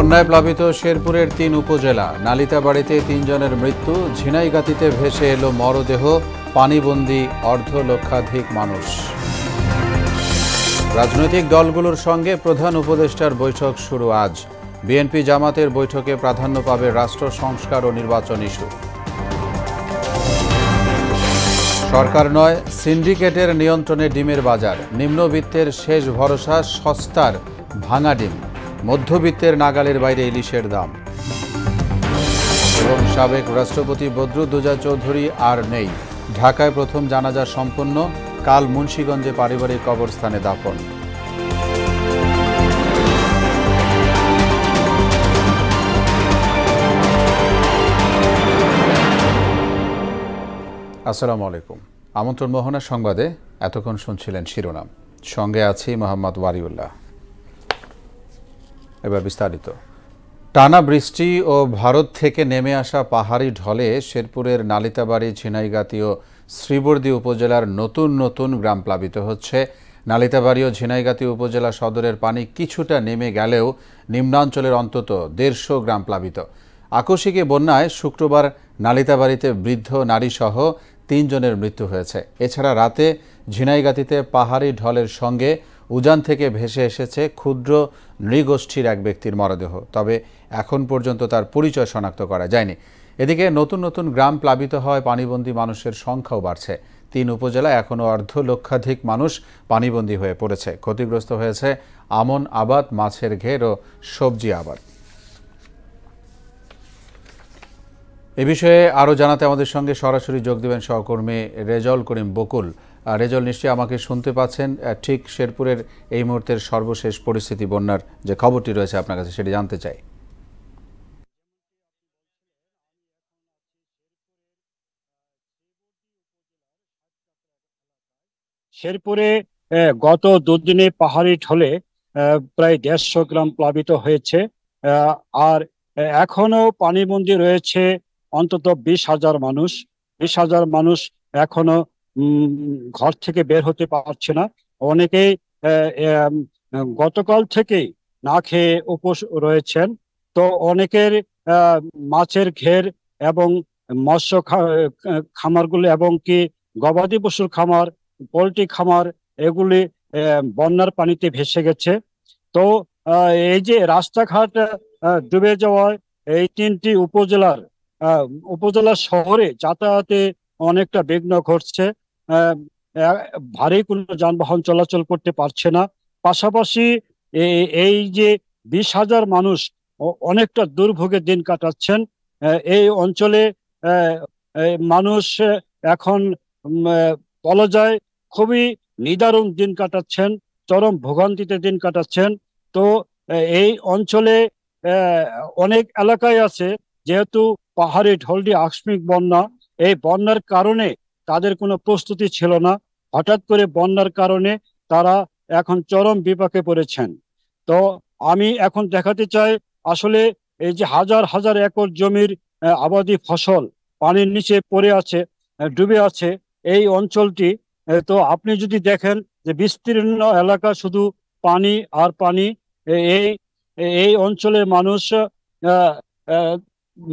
বন্যায় প্লাবিত শেরপুরের ৩ উপজেলা। নালিতাবাড়িতে ৩ জনের মৃত্যু, ঝিনাইগাতিতে ভেসে এলো মরদেহ, পানিবন্দী অর্ধলক্ষাধিক মানুষ। রাজনৈতিক দলগুলোর সঙ্গে প্রধান উপদেষ্টার বৈঠক শুরু আজ। বিএনপি জামাতের বৈঠকে প্রাধান্য পাবে রাষ্ট্র সংস্কার ও নির্বাচন ইস্যু। সরকার নয়, সিন্ডিকেটের নিয়ন্ত্রণে ডিমের বাজার। নিম্নবিত্তের শেষ ভরসা সস্তার ভাঙা ডিম, মধ্যবিত্তের নাগালের বাইরে ইলিশের দাম। এবং সাবেক রাষ্ট্রপতি বদরুদ্দোজা চৌধুরী আর নেই। ঢাকায় প্রথম জানাজা সম্পন্ন, কাল মুন্সিগঞ্জে পারিবারিক কবরস্থানে দাফন। আসসালামু আলাইকুম। আমন্ত্রণ মোহনা সংবাদে এতক্ষণ শুনছিলেন শিরোনাম, সঙ্গে আছি মোহাম্মদ ওয়ারিউল্লাহ। এবার বিস্তারিত। টানা বৃষ্টি ও ভারত থেকে নেমে আসা পাহাড়ি ঢলে শেরপুরের নালিতাবাড়ি, ঝিনাইগাতি ও শ্রীবর্দী উপজেলার নতুন নতুন গ্রাম প্লাবিত হচ্ছে। নালিতাবাড়ি ও ঝিনাইগাতি উপজেলা সদরের পানি কিছুটা নেমে গেলেও নিম্নাঞ্চলের অন্তত ১৫০ গ্রাম প্লাবিত। আকস্মিক বন্যায় শুক্রবার নালিতাবাড়িতে বৃদ্ধ নারীসহ ৩ জনের মৃত্যু হয়েছে। এছাড়া রাতে ঝিনাইগাতিতে পাহাড়ি ঢলের সঙ্গে উজান থেকে ভেসে এসেছে ক্ষুদ্র নৃগোষ্ঠীর এক ব্যক্তির মরদেহ, তবে এখন পর্যন্ত তার পরিচয় শনাক্ত করা যায়নি। এদিকে নতুন নতুন গ্রাম প্লাবিত হওয়ায় পানিবন্দী মানুষের সংখ্যাও বাড়ছে। ৩ উপজেলায় এখনও অর্ধলক্ষাধিক মানুষ পানিবন্দী হয়ে পড়েছে। ক্ষতিগ্রস্ত হয়েছে আমন আবাদ, মাছের ঘের ও সবজি আবাদ। এ বিষয়ে আরও জানাতে আমাদের সঙ্গে সরাসরি যোগ দেবেন সহকর্মী রেজল করিম বকুল। রেজল, নিশ্চয়ই আমাকে শুনতে পাচ্ছেন। ঠিক শেরপুরের এই মুহূর্তের সর্বশেষ পরিস্থিতি, বন্যার যে খবরটি রয়েছে আপনার কাছে, সেটি জানতে চাই। শেরপুরে গত দুদিনে পাহাড়ি ঢলে প্রায় ১৫০ গ্রাম প্লাবিত হয়েছে। আর এখনো পানিবন্দী রয়েছে অন্তত ২০,০০০ মানুষ। ২০,০০০ মানুষ এখনো ঘর থেকে বের হতে পারছে না। অনেকেই গতকাল থেকেই না খেয়ে উপোস রয়েছেন। তো অনেকের মাছের ঘের এবং মৎস্য খামারগুলো এবং কি গবাদি পশুর খামার, পোল্ট্রি খামার, এগুলি বন্যার পানিতে ভেসে গেছে। তো এই যে রাস্তাঘাট ডুবে যাওয়ায় এই ৩টি উপজেলার শহরে যাতায়াতে অনেকটা বিঘ্ন ঘটছে। ভারী কোনো যানবাহন চলাচল করতে পারছে না। পাশাপাশি এই যে ২০,০০০ মানুষ অনেকটা দুর্ভোগে দিন কাটাচ্ছেন। এই অঞ্চলে মানুষ এখন বলা যায় খুবই নিদারুণ দিন কাটাচ্ছেন, চরম ভোগান্তিতে দিন কাটাচ্ছেন। তো এই অঞ্চলে অনেক এলাকায় আছে, যেহেতু পাহাড়ি ঢলটি আকস্মিক বন্যা, এই বন্যার কারণে তাদের কোনো প্রস্তুতি ছিল না। হঠাৎ করে বন্যার কারণে তারা এখন চরম বিপাকে পড়েছেন। তো আমি এখন দেখাতে চাই আসলে এই যে হাজার হাজার একর জমির আবাদি ফসল পানির নিচে পড়ে আছে, ডুবে আছে এই অঞ্চলটি। তো আপনি যদি দেখেন যে বিস্তীর্ণ এলাকা শুধু পানি আর পানি। এই এই অঞ্চলের মানুষ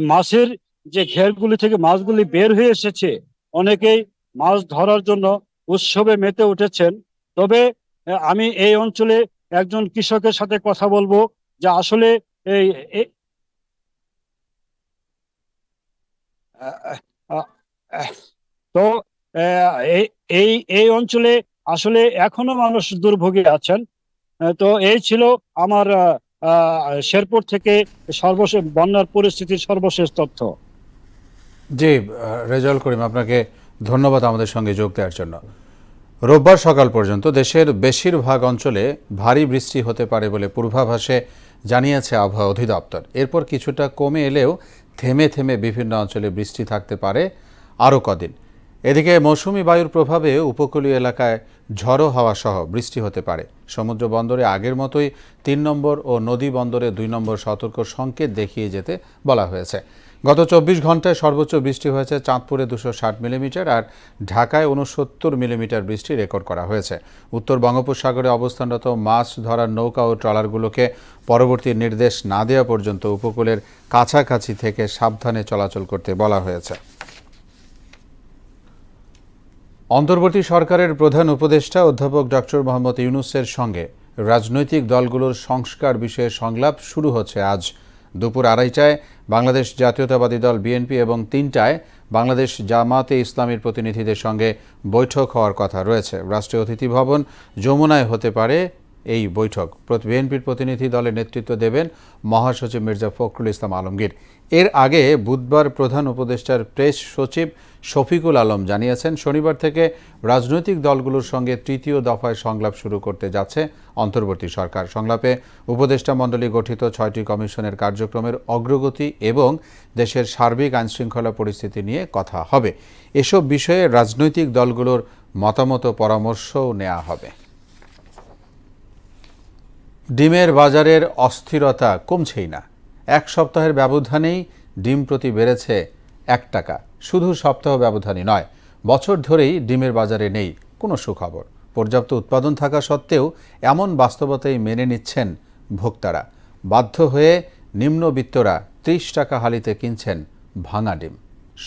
মাছের যে ঘেরগুলি থেকে মাছগুলি বের হয়ে এসেছে, অনেকেই মাছ ধরার জন্য উৎসবে মেতে উঠেছেন। তবে আমি এই অঞ্চলে একজন কৃষকের সাথে কথা বলবো যে আসলে এই তো এই এই অঞ্চলে আসলে এখনো মানুষ দুর্ভোগে আছেন। তো এই ছিল আমার শেরপুর থেকে সর্বশেষ বন্যার পরিস্থিতির সর্বশেষ তথ্য। জি রেজল করিম, আপনাকে ধন্যবাদ আমাদের সঙ্গে যোগ দেওয়ার জন্য। রোববার সকাল পর্যন্ত দেশের বেশিরভাগ অঞ্চলে ভারী বৃষ্টি হতে পারে বলে পূর্বাভাসে জানিয়েছে আবহাওয়া অধিদপ্তর। এরপর কিছুটা কমে এলেও থেমে থেমে বিভিন্ন অঞ্চলে বৃষ্টি থাকতে পারে আরও কদিন। এদিকে মৌসুমি বায়ুর প্রভাবে উপকূলীয় এলাকায় ঝড়ো হাওয়া সহ বৃষ্টি হতে পারে। সমুদ্র বন্দরে আগের মতোই ৩ নম্বর ও নদী বন্দরে ২ নম্বর সতর্ক সংকেত দেখিয়ে যেতে বলা হয়েছে। গত 24 ঘন্টায় সর্বোচ্চ বৃষ্টি হয়েছে চাঁদপুরে 260 মিলিমিটার আর ঢাকায় 69 মিলিমিটার বৃষ্টি রেকর্ড করা হয়েছে। উত্তর বঙ্গোপসাগরে অবস্থানরত মাছ ধরার নৌকা ও ট্রলারগুলোকে পরবর্তী নির্দেশ না দেওয়া পর্যন্ত উপকূলের কাছাকাছি থেকে সাবধানে চলাচল করতে বলা হয়েছে। অন্তর্বর্তী সরকারের প্রধান উপদেষ্টা অধ্যাপক ডক্টর মোহাম্মদ ইউনূসের সঙ্গে রাজনৈতিক দলগুলোর সংস্কার বিষয়ে সংলাপ শুরু হচ্ছে আজ দুপুর 2:30টায় বাংলাদেশ জাতীয়তাবাদী দল বিএনপি এবং 3টায় বাংলাদেশ জামাতে ইসলামীর প্রতিনিধিদের সঙ্গে বৈঠক হওয়ার কথা রয়েছে। রাষ্ট্রীয় অতিথি ভবন যমুনায় হতে পারে এই বৈঠক। বিএনপির প্রতিনিধি দলের নেতৃত্ব দেবেন মহাসচিব মির্জা ফখরুল ইসলাম আলমগীর। এর আগে বুধবার প্রধান উপদেষ্টার প্রেস সচিব শফিকুল আলম জানিয়েছেন, শনিবার থেকে রাজনৈতিক দলগুলোর সঙ্গে তৃতীয় দফায় সংলাপ শুরু করতে যাচ্ছে অন্তর্বর্তী সরকার। সংলাপে উপদেষ্টা মণ্ডলী গঠিত 6টি কমিশনের কার্যক্রমের অগ্রগতি এবং দেশের সার্বিক আইনশৃঙ্খলা পরিস্থিতি নিয়ে কথা হবে। এসব বিষয়ে রাজনৈতিক দলগুলোর মতামত পরামর্শও নেওয়া হবে। ডিমের বাজারের অস্থিরতা কমছেই না। এক সপ্তাহের ব্যবধানেই ডিম প্রতি বেড়েছে 1 টাকা। শুধু সপ্তাহ ব্যবধানই নয়, বছর ধরেই ডিমের বাজারে নেই কোনো সুখবর। পর্যাপ্ত উৎপাদন থাকা সত্ত্বেও এমন বাস্তবতাই মেনে নিচ্ছেন ভোক্তারা। বাধ্য হয়ে নিম্নবিত্তরা 30 টাকা হালিতে কিনছেন ভাঙা ডিম।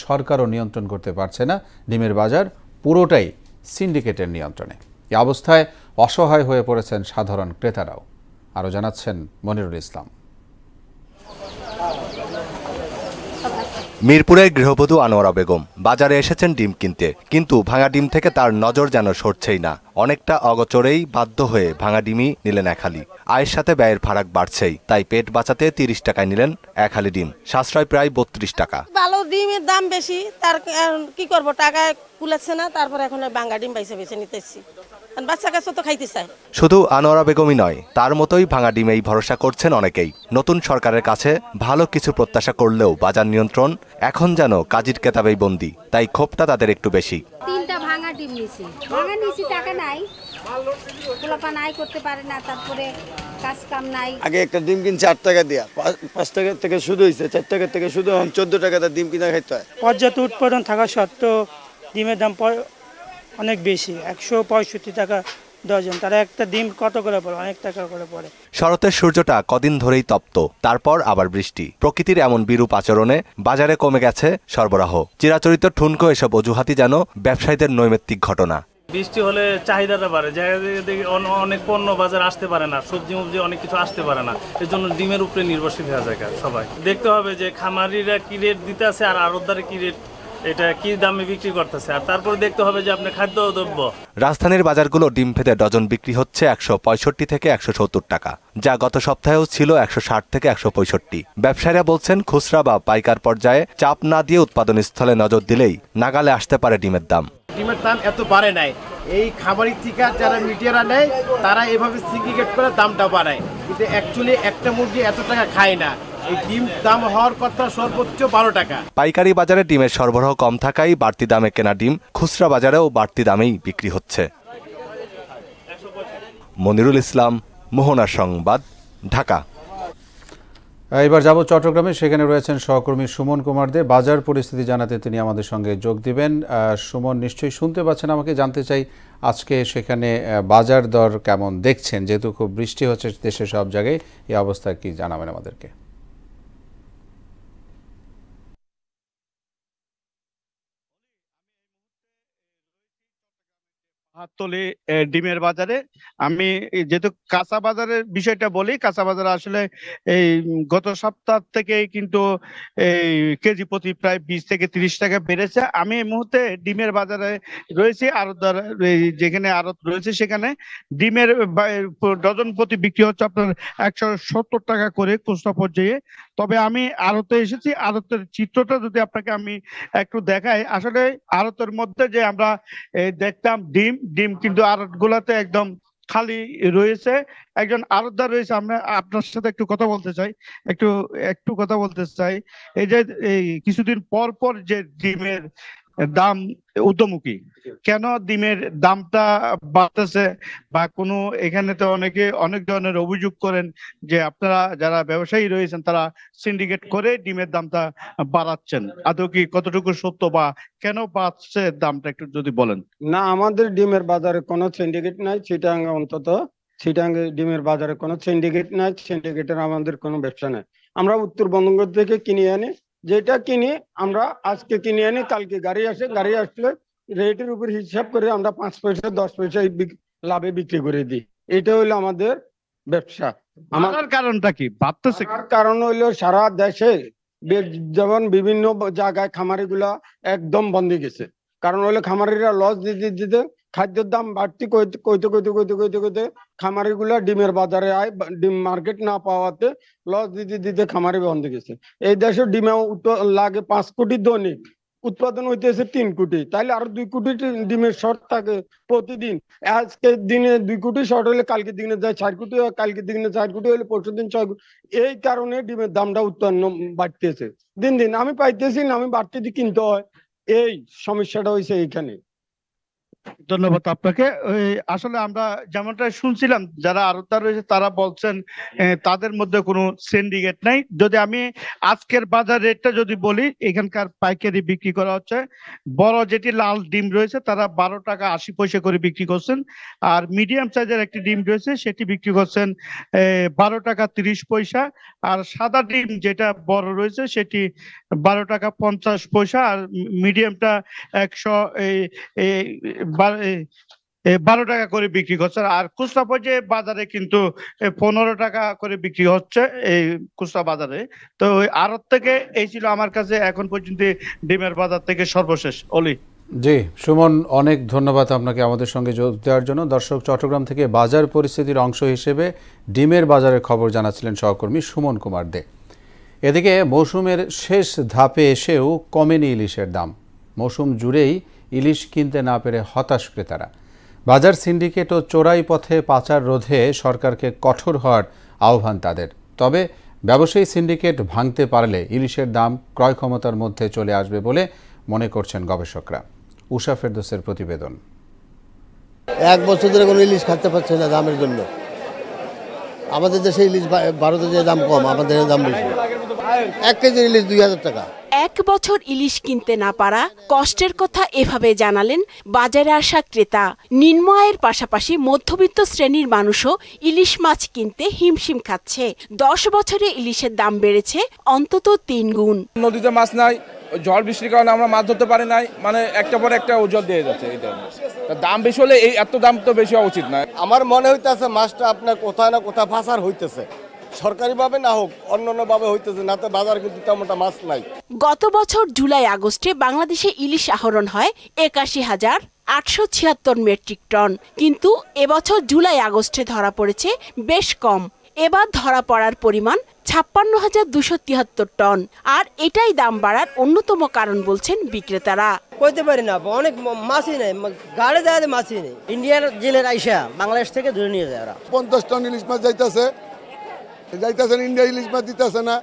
সরকারও নিয়ন্ত্রণ করতে পারছে না ডিমের বাজার, পুরোটাই সিন্ডিকেটের নিয়ন্ত্রণে। এই অবস্থায় অসহায় হয়ে পড়েছেন সাধারণ ক্রেতারাও। আরও জানাচ্ছেন মনিরুল ইসলাম। মিরপুরের গৃহবধূ আনোয়ারা বেগম বাজারে এসেছেন ডিম কিনতে, কিন্তু ভাঙা ডিম থেকে তার নজর যেন সরছেই না। অনেকটা অগোচরেই বাধ্য হয়ে ভাঙা ডিমই নিলেন 1 হালি। আয়ের সাথে ব্যয়ের ফারাক বাড়ছেই, তাই পেট বাঁচাতে 30 টাকায় নিলেন 1 হালি ডিম। সাশ্রয় প্রায় 32 টাকা। ভালো ডিমের দাম বেশি, তার কি করব, টাকা কুলাচ্ছে না, তারপর এখন ভাঙা ডিম বেছে নিতেছি। বাচ্চা কাছে তো খাইতে চায়। শুধু আনোয়ারা বেগমই নয়, তার মতোই ভাঙা ডিমেই ভরসা করছেন অনেকেই। নতুন সরকারের কাছে ভালো কিছু প্রত্যাশা করলেও বাজার নিয়ন্ত্রণ এখন যেন কাজির কেতাবেই বন্দী, তাই ক্ষোভটা তাদের একটু বেশি। 3টা ভাঙা ডিম নিছি, টাকা নাই, পোলাপা নাই করতে পারে না, তারপরে কাজ কাম নাই। আগে একটা ডিম কিনছে 8 টাকা দিয়া, 5 টাকা থেকে শুরু হয়েছে, 4 টাকা থেকে শুরু, 14 টাকাতে ডিম কিনা খাইতে হয়। পর্যাপ্ত উৎপাদন থাকা সত্ত্বেও ডিমের দাম অনেক বেশি, 165 টাকা ডজন। তারা একটা ডিম কত করে পড়ে? অনেক টাকা করে পড়ে। শরতের সূর্যটা কদিন ধরেই তপ্ত, তারপর আবার বৃষ্টি। প্রকৃতির এমন বিরূপ আচরণে বাজারে কমে গেছে সরবরাহ। চিরাচরিত ঠুনকো এসব অজুহাতি যেন ব্যবসায়ীদের নৈমিত্তিক ঘটনা। বৃষ্টি হলে চাহিদাটা বাড়ে, অনেক পণ্য বাজার আসতে পারে না, সবজি মবজি অনেক কিছু আসতে পারে না। এর জন্য ডিমের উপরে নির্ভরশীল হয়ে যায় সবাই। দেখতে হবে যে খামারিরা কি রেট দিতে আছে আর আড়তদারে কি রেট, এটা কি দামে বিক্রি করতেছে, আর তারপরে দেখতে হবে যে আপনার খাদ্যদ্রব্য। রাজধানীর বাজারগুলো ডিম ভেদে ডজন বিক্রি হচ্ছে 165 থেকে 170 টাকা, যা গত সপ্তাহেও ছিল 160 থেকে 165। ব্যবসায়ীরা বলছেন, খুচরা বা পাইকার পর্যায়ে চাপ না দিয়ে উৎপাদন স্থলে নজর দিলেই নাগালে আসতে পারে ডিমের দাম। ডিমের দাম এত বাড়ে নাই, এই খাবারের থেকে যারা মিডিয়ারা নেয় তারা এভাবে সিন্ডিকেট করে দামটা বাড়ায়, কিন্তু অ্যাকচুয়ালি একটা মুরগি এত টাকা খায় না। এই ডিম দাম হওয়ার কথা সর্বোচ্চ 12 টাকা। পাইকারি বাজারে ডিমের সরবরাহ কম থাকায় বাড়তি দামে কেনা ডিম খুচরা বাজারেও বাড়তি দামেই বিক্রি হচ্ছে। মনিরুল ইসলাম, মোহনা সংবাদ, ঢাকা। এবার যাব চট্টগ্রামে, সেখানে রয়েছেন সহকর্মী সুমন কুমার দে। বাজার পরিস্থিতি জানাতে তিনি আমাদের সঙ্গে যোগ দিবেন। সুমন, নিশ্চয়ই শুনতে পাচ্ছেন আমাকে। জানতে চাই আজকে সেখানে বাজার দর কেমন দেখছেন, যেহেতু খুব বৃষ্টি হচ্ছে দেশের সব জায়গায়, এই অবস্থায় কি জানাবেন আমাদেরকে? হাততলি ডিমের বাজারে আমি যেহেতু কাঁচা বাজারের বিষয়টা বলি, কাঁচা বাজারে আসলে এই গত সপ্তাহ থেকে কিন্তু এই কেজি প্রতি প্রায় 20 থেকে 30 টাকা বেড়েছে। আমি এই মুহূর্তে ডিমের বাজারে রয়েছি, আড়তদার যেখানে আড়ত রয়েছে সেখানে ডিমের ডজন প্রতি বিক্রি হচ্ছে আপনার 170 টাকা করে খুচরা পর্যায়ে। তবে আমি আড়তে এসেছি, আড়তের চিত্রটা যদি আপনাকে আমি একটু দেখাই, আসলে আড়তের মধ্যে যে আমরা দেখতাম ডিম কিন্তু আড়ত গুলাতে একদম খালি রয়েছে। একজন আড়তদার রয়েছে, আমরা আপনার সাথে একটু কথা বলতে চাই, একটু কথা বলতে চাই। এই যে এই কিছুদিন পর পর যে ডিমের দাম ঊর্ধ্বমুখী, কেন ডিমের দামটা বাড়তেছে? বা কোনো এখানে তো অনেক ধরনের অভিযোগ করেন যে আপনারা যারা ব্যবসায়ী রয়েছেন তারা সিন্ডিকেট করে ডিমের দামটা বাড়াচ্ছেন, আদৌ কি কতটুকু সত্য বা কেন বাড়ছে দামটা একটু যদি বলেন। না, আমাদের ডিমের বাজারে কোনো সিন্ডিকেট নাই, চিটাং অন্তত চিটাং ডিমের বাজারে কোনো সিন্ডিকেট নাই, সিন্ডিকেটের আমাদের কোনো ব্যবসা নাই। আমরা উত্তরবঙ্গ থেকে কিনে আনি, যেটা কিনি আমরা আজকে কিনে আনি, কালকে গাড়ি আসে, গাড়ি আসলে রেটের উপর হিসাব করে আমরা 5 পয়সা 10 পয়সা লাভে বিক্রি করে দিই। এটা হইলো আমাদের ব্যবসা। আমার কারণটা কি বাড়তেছে? কারণ হইলো সারা দেশে যেমন বিভিন্ন জায়গায় খামারিগুলা একদম বন্ধ গেছে। কারণ হলো খামারিরা লস দিতে দিতে খাদ্যের দাম বাড়তি কইতে খামারিগুলা ডিমের বাজারে আয়, ডিম মার্কেট না পাওয়াতে লস দিতে দিতে খামারি বন্ধ গেছে। এই দেশে ডিমে লাগে 5 কোটি দৈনিক, উৎপাদন হইতেছে 3 কোটি, তাইলে আরো 2 কোটি ডিমের শর্ট থাকে প্রতিদিন। আজকে দিনে 2 কোটি শর্ট হলে কালকে দিনে যায় 4 কোটি, কালকে দিনে 4 কোটি হলে পরশু দিন 6 কোটি। এই কারণে ডিমের দামটা উৎপন্ন বাড়তেছে দিন দিন। আমি পাইতেছি না, আমি বাড়তে কিনতে হয়, এই সমস্যাটা হয়েছে এইখানে। ধন্যবাদ আপনাকে। আসলে আমরা যেমনটা শুনছিলাম যারা আড়তদার রয়েছে তারা বলছেন তাদের মধ্যে কোনো সিন্ডিকেট নাই। যদি আমি আজকের বাজার রেটটা যদি বলি, এখানকার পাইকারি বিক্রি করা হচ্ছে, বড় যেটি লাল ডিম রয়েছে তারা 12 টাকা 80 পয়সা করে বিক্রি করছেন, আর মিডিয়াম সাইজের একটি ডিম রয়েছে সেটি বিক্রি করছেন 12 টাকা 30 পয়সা, আর সাদা ডিম যেটা বড় রয়েছে সেটি 12 টাকা 50 পয়সা, আর মিডিয়ামটা 12 টাকা করে বিক্রি করছে। আর খুচরা পর্যায়ে বাজারে কিন্তু 15 টাকা করে বিক্রি হচ্ছে এই খুচরা বাজারে। তো আড়ত থেকে এই ছিল আমার কাছে এখন পর্যন্ত ডিমের বাজার থেকে সর্বশেষ। অলি। জি সুমন, অনেক ধন্যবাদ আপনাকে আমাদের সঙ্গে যোগ দেওয়ার জন্য। দর্শক, চট্টগ্রাম থেকে বাজার পরিস্থিতির অংশ হিসেবে ডিমের বাজারের খবর জানাচ্ছিলেন সহকর্মী সুমন কুমার দে। এদিকে মৌসুমের শেষ ধাপে এসেও কমেনি ইলিশের দাম। মৌসুম জুড়েই ইলিশ কিনতে না পেরে হতাশ ক্রেতারা। বাজার সিন্ডিকেট ও চোরাই পথে পাচার রোধে সরকারকে কঠোর হওয়ার আহ্বান তাদের। তবে ব্যবসায়ী সিন্ডিকেট ভাঙতে পারলে ইলিশের দাম ক্রয় ক্ষমতার মধ্যে চলে আসবে বলে মনে করছেন গবেষকরা। উষা ফেরদৌসের প্রতিবেদন। 1 বছর ধরে কোনো ইলিশ খাতে পারছে না দামের জন্য। আমাদের দেশে ইলিশ ভারতে যে দাম কম, আমাদের দাম বেশি। 1 কেজি ইলিশ 2000 টাকা। 1 বছর ইলিশ কিনতে না পারা কষ্টের কথা এভাবে জানালেন বাজারে আসা ক্রেতা। নিম্ন আয়ের পাশাপাশি মধ্যবিত্ত শ্রেণীর মানুষও ইলিশ মাছ কিনতে হিমশিম খাচ্ছে। 10 বছরে ইলিশের দাম বেড়েছে অন্তত 3 গুণ। নদীতে মাছ নাই, ঝড় বৃষ্টির কারণে আমরা মাছ ধরতে পারি নাই, মানে একটা পর একটা ওজন দিয়ে যাচ্ছে। এটা দাম বেশি হলে এই এত দাম তো বেশি হওয়া উচিত নয়। আমার মনে হইতেছে মাছটা আপনার কোথায় না কোথায় পাচার হইতেছে, সরকারিভাবে না হোক অন্যান্যভাবে হইতেছে, না তো বাজার কিন্তু তেমনটা মাছ নাই। গত বছর জুলাই আগস্টে বাংলাদেশে ইলিশ আহরণ হয় 81,876 মেট্রিক টন, কিন্তু এবছর জুলাই আগস্টে ধরা পড়েছে বেশ কম। এবার ধরা পড়ার পরিমাণ 56,273 টন। আর এটাই দাম বাড়ার অন্যতম কারণ বলছেন বিক্রেতারা। কইতে পারি না, অনেক মাছই নেই, গাড়ি যায় মাছই নেই। ইন্ডিয়ার জেলের আইসা বাংলাদেশ থেকে ধরে নিয়ে যায় ওরা। 50 টন ইলিশ মাছ যাইতেছে, ইন্ডিয়া ইলিশ মাছ দিতেছে না।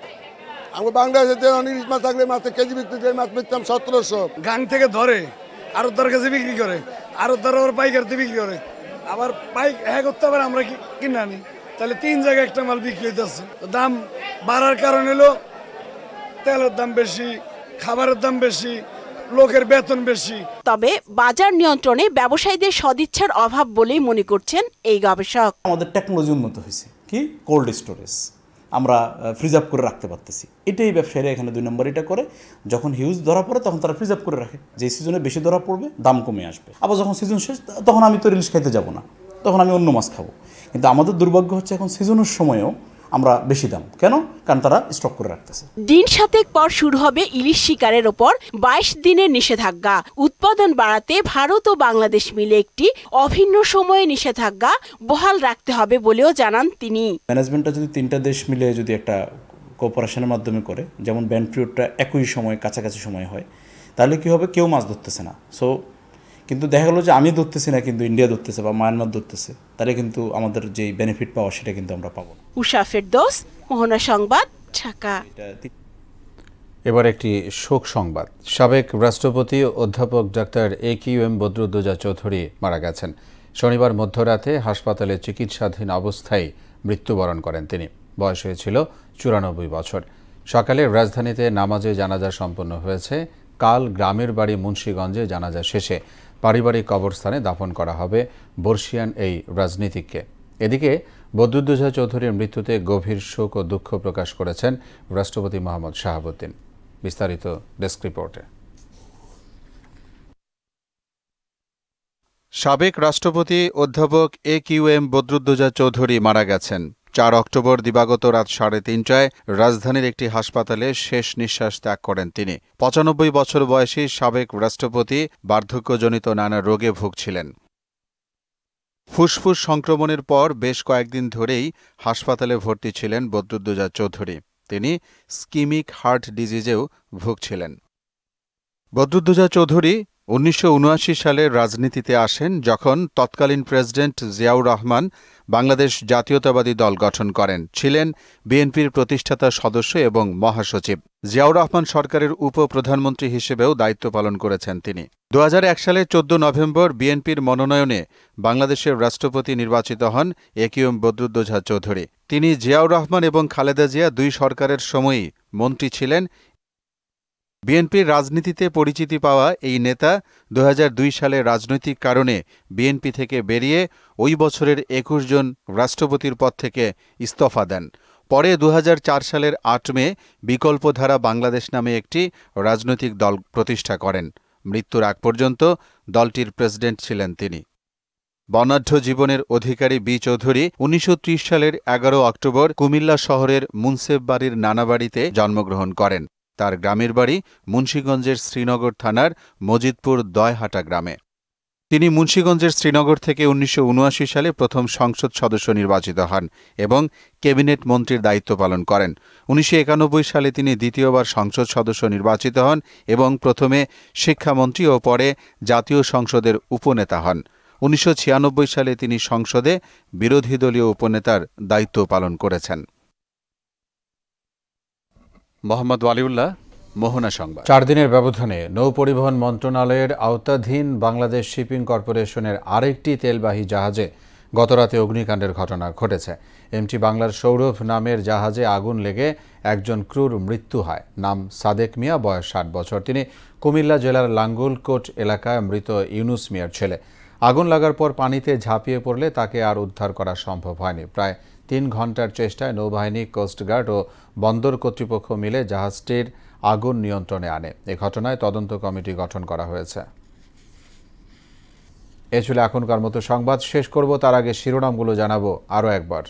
আমরা বাংলাদেশে ইলিশ মাছ থাকলে মাছের কেজি বিক্রি করে মাছ বেচতাম 1700। গাং থেকে ধরে আড়তদার কাছে বিক্রি করে, আড়তদার ওর পাইকারিতে বিক্রি করে, আবার করতে পারে আমরা কিনে আনি, তাহলে 3 জায়গায় একটা মাল বিক্রি হইতেছে। দাম বাড়ার কারণ হলো তেলের দাম বেশি, খাবারের দাম বেশি, লোকের বেতন বেশি। তবে বাজার নিয়ন্ত্রণে ব্যবসায়ীদের সদিচ্ছার অভাব বলেই মনে করছেন এই গবেষক। আমাদের টেকনোলজি উন্নত হয়েছে, কি কোল্ড স্টোরেজ, আমরা ফ্রিজ আপ করে রাখতে পারতেছি। এটাই ব্যবসায়ীরা এখানে 2 নম্বর এটা করে, যখন হিউজ ধরা পড়ে তখন তারা ফ্রিজ আপ করে রাখে, যে সিজনে বেশি ধরা পড়বে দাম কমে আসবে। আবার যখন সিজন শেষ তখন আমি তো ইলিশ খাইতে যাব না, তখন আমি অন্য মাছ খাবো। কিন্তু আমাদের দুর্ভাগ্য হচ্ছে এখন সিজনের সময়ও আমরা বেশি দাম কেন, কারণ তারা স্টক করে রাখতেছে। দিন 7 পর শুরু হবে ইলিশ শিকারের ওপর 22 দিনের নিষেধাজ্ঞা। উৎপাদন বাড়াতে ভারত ও বাংলাদেশ মিলে একটি অভিন্ন সময়ে নিষেধাজ্ঞা বহাল রাখতে হবে বলেও জানান তিনি। ম্যানেজমেন্টটা যদি 3টা দেশ মিলে যদি একটা কোঅপারেশনের মাধ্যমে করে, যেমন ব্যান্ড পিরিয়ডটা একই সময় কাছাকাছি সময় হয়, তাহলে কি হবে, কেউ মাছ ধরতেছে না। সো কিন্তু দেখা গেল যে আমি ধরতেছি না কিন্তু ইন্ডিয়া ধরতেছে বা মায়ানমার ধরতেছে, তাহলে কিন্তু আমাদের যে বেনিফিট পাওয়া সেটা কিন্তু আমরা পাবো না। উষা ফেরদৌস, মোহনা সংবাদ, ঢাকা। এবার একটি শোক সংবাদ। সাবেক রাষ্ট্রপতি অধ্যাপক ডাক্তার AQM বদরুদ্দোজা চৌধুরী মারা গেছেন। শনিবার মধ্যরাতে হাসপাতালে চিকিৎসাধীন অবস্থায় মৃত্যুবরণ করেন তিনি। বয়স হয়েছিল 94 বছর। সকালে রাজধানীতে নামাজে জানাজা সম্পন্ন হয়েছে। কাল গ্রামের বাড়ি মুন্সিগঞ্জে জানাজা শেষে পারিবারিক কবরস্থানে দাফন করা হবে বর্ষিয়ান এই রাজনীতিককে। এদিকে বদরুদ্দোজা চৌধুরীর মৃত্যুতে গভীর শোক ও দুঃখ প্রকাশ করেছেন রাষ্ট্রপতি মোহাম্মদ শাহাবুদ্দিন। বিস্তারিত ডেস্ক রিপোর্টে। সাবেক রাষ্ট্রপতি অধ্যাপক AQM বদরুদ্দোজা চৌধুরী মারা গেছেন। 4 অক্টোবর দিবাগত রাত 3:30টায় রাজধানীর একটি হাসপাতালে শেষ নিঃশ্বাস ত্যাগ করেন তিনি। 95 বছর বয়সী সাবেক রাষ্ট্রপতি বার্ধক্যজনিত নানা রোগে ভুগছিলেন। ফুসফুস সংক্রমণের পর বেশ কয়েকদিন ধরেই হাসপাতালে ভর্তি ছিলেন বদরুদ্দোজা চৌধুরী। তিনি স্কিমিক হার্ট ডিজিজেও ভুগছিলেন। বদরুদ্দোজা চৌধুরী 1979 সালে রাজনীতিতে আসেন, যখন তৎকালীন প্রেসিডেন্ট জিয়াউর রহমান বাংলাদেশ জাতীয়তাবাদী দল গঠন করেন। ছিলেন বিএনপির প্রতিষ্ঠাতা সদস্য এবং মহাসচিব। জিয়াউর রহমান সরকারের উপপ্রধানমন্ত্রী হিসেবেও দায়িত্ব পালন করেছেন তিনি। 2001 সালে 14 নভেম্বর বিএনপির মনোনয়নে বাংলাদেশের রাষ্ট্রপতি নির্বাচিত হন AQM বদরুদ্দোজা চৌধুরী। তিনি জিয়াউর রহমান এবং খালেদা জিয়া দুই সরকারের সময়ই মন্ত্রী ছিলেন। বিএনপির রাজনীতিতে পরিচিতি পাওয়া এই নেতা 2002 সালে রাজনৈতিক কারণে বিএনপি থেকে বেরিয়ে ওই বছরের 21 জন রাষ্ট্রপতির পদ থেকে ইস্তফা দেন। পরে 2004 সালের 8 মে বিকল্পধারা বাংলাদেশ নামে একটি রাজনৈতিক দল প্রতিষ্ঠা করেন। মৃত্যুর আগ পর্যন্ত দলটির প্রেসিডেন্ট ছিলেন তিনি। বর্ণাঢ্য জীবনের অধিকারী বি চৌধুরী 1930 সালের 11 অক্টোবর কুমিল্লা শহরের মুন্সেফবাড়ির নানাবাড়িতে জন্মগ্রহণ করেন। তার গ্রামের বাড়ি মুন্সিগঞ্জের শ্রীনগর থানার মজিদপুর দয়হাটা গ্রামে। তিনি মুন্সিগঞ্জের শ্রীনগর থেকে 1979 সালে প্রথম সংসদ সদস্য নির্বাচিত হন এবং ক্যাবিনেট মন্ত্রীর দায়িত্ব পালন করেন। 1991 সালে তিনি দ্বিতীয়বার সংসদ সদস্য নির্বাচিত হন এবং প্রথমে শিক্ষামন্ত্রী ও পরে জাতীয় সংসদের উপনেতা হন। 1996 সালে তিনি সংসদে বিরোধী দলীয় উপনেতার দায়িত্ব পালন করেছেন। মোহাম্মদ ওয়ালিউল্লাহ, মোহনা সংবাদ। 4 দিনের ব্যবধানে নৌপরিবহন মন্ত্রণালয়ের আওতাধীন বাংলাদেশ শিপিং কর্পোরেশনের আরেকটি তেলবাহী জাহাজে গতরাতে অগ্নিকাণ্ডের ঘটনা ঘটেছে। MT বাংলার সৌরভ নামের জাহাজে আগুন লেগে একজন ক্রুর মৃত্যু হয়। নাম সাদেক মিয়া, বয়স 60 বছর। তিনি কুমিল্লা জেলার লাঙ্গলকোট এলাকায় মৃত ইউনুস মিয়ার ছেলে। আগুন লাগার পর পানিতে ঝাঁপিয়ে পড়লে তাকে আর উদ্ধার করা সম্ভব হয়নি। প্রায় 3 ঘন্টার চেষ্টায় নৌবাহিনী, কোস্টগার্ড ও বন্দর কর্তৃপক্ষ মিলে জাহাজটির আগুন নিয়ন্ত্রণে আনে। এ ঘটনায় তদন্ত কমিটি গঠন করা হয়েছে। এ ছিল এখনকার মতো সংবাদ। শেষ করব তার আগে শিরোনামগুলো জানাবো আরও একবার।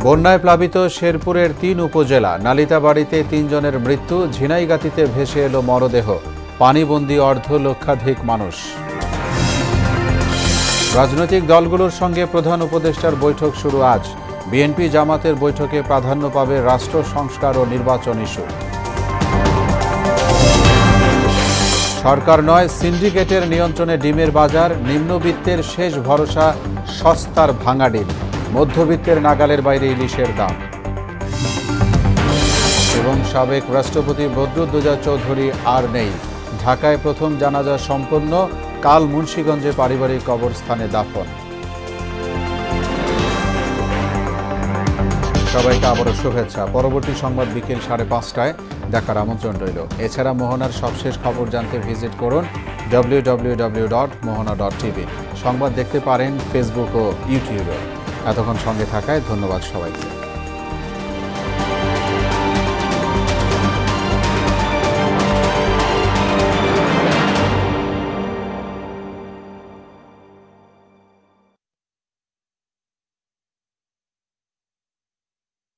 বন্যায় প্লাবিত শেরপুরের 3 উপজেলা। নালিতাবাড়িতে 3 জনের মৃত্যু। ঝিনাইগাতিতে ভেসে এলো মরদেহ। পানিবন্দী অর্ধলক্ষাধিক মানুষ। রাজনৈতিক দলগুলোর সঙ্গে প্রধান উপদেষ্টার বৈঠক শুরু আজ। বিএনপি জামাতের বৈঠকে প্রাধান্য পাবে রাষ্ট্র সংস্কার ও নির্বাচন ইস্যু। সরকার নয়, সিন্ডিকেটের নিয়ন্ত্রণে ডিমের বাজার। নিম্নবিত্তের শেষ ভরসা সস্তার ভাঙা ডিম। মধ্যবিত্তের নাগালের বাইরে ইলিশের দাম। এবং সাবেক রাষ্ট্রপতি বদরুদ্দোজা চৌধুরী আর নেই। ঢাকায় প্রথম জানাজা সম্পন্ন। কাল মুন্সিগঞ্জে পারিবারিক কবরস্থানে দাফন। সবাইকে আবারও শুভেচ্ছা। পরবর্তী সংবাদ বিকেল 5:30টায় দেখার আমন্ত্রণ রইল। এছাড়া মোহনার সবশেষ খবর জানতে ভিজিট করুন www.mohana.tv। সংবাদ দেখতে পারেন ফেসবুক ও ইউটিউবে। এতক্ষণ সঙ্গে থাকায় ধন্যবাদ সবাইকে।